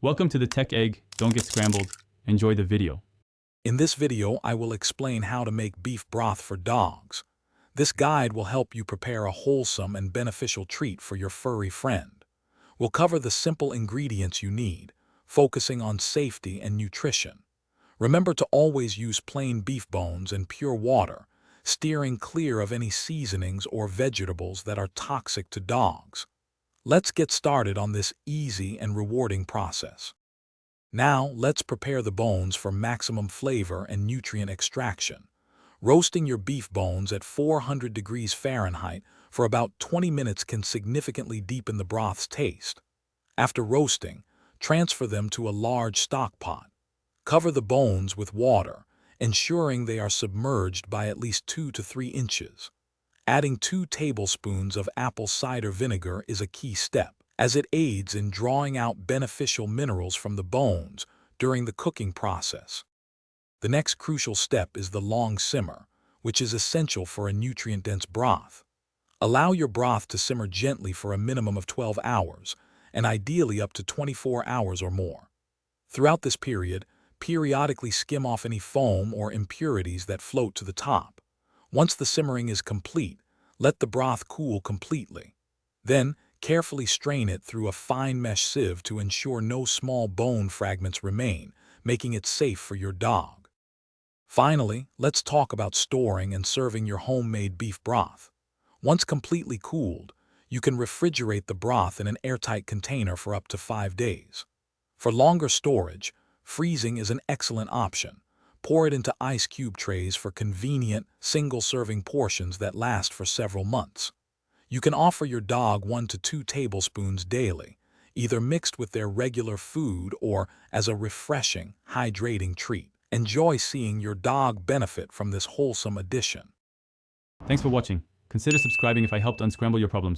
Welcome to the Tech Egg. Don't get scrambled. Enjoy the video. In this video, I will explain how to make beef broth for dogs. This guide will help you prepare a wholesome and beneficial treat for your furry friend. We'll cover the simple ingredients you need, focusing on safety and nutrition. Remember to always use plain beef bones and pure water, steering clear of any seasonings or vegetables that are toxic to dogs. Let's get started on this easy and rewarding process. Now, let's prepare the bones for maximum flavor and nutrient extraction. Roasting your beef bones at 400 degrees Fahrenheit for about 20 minutes can significantly deepen the broth's taste. After roasting, transfer them to a large stock pot. Cover the bones with water, ensuring they are submerged by at least 2 to 3 inches. Adding 2 tablespoons of apple cider vinegar is a key step, as it aids in drawing out beneficial minerals from the bones during the cooking process. The next crucial step is the long simmer, which is essential for a nutrient-dense broth. Allow your broth to simmer gently for a minimum of 12 hours, and ideally up to 24 hours or more. Throughout this period, periodically skim off any foam or impurities that float to the top. Once the simmering is complete, let the broth cool completely. Then, carefully strain it through a fine mesh sieve to ensure no small bone fragments remain, making it safe for your dog. Finally, let's talk about storing and serving your homemade beef broth. Once completely cooled, you can refrigerate the broth in an airtight container for up to 5 days. For longer storage, freezing is an excellent option. Pour it into ice cube trays for convenient, single-serving portions that last for several months. You can offer your dog 1 to 2 tablespoons daily, either mixed with their regular food or as a refreshing, hydrating treat. Enjoy seeing your dog benefit from this wholesome addition. Thanks for watching. Consider subscribing if I helped unscramble your problems.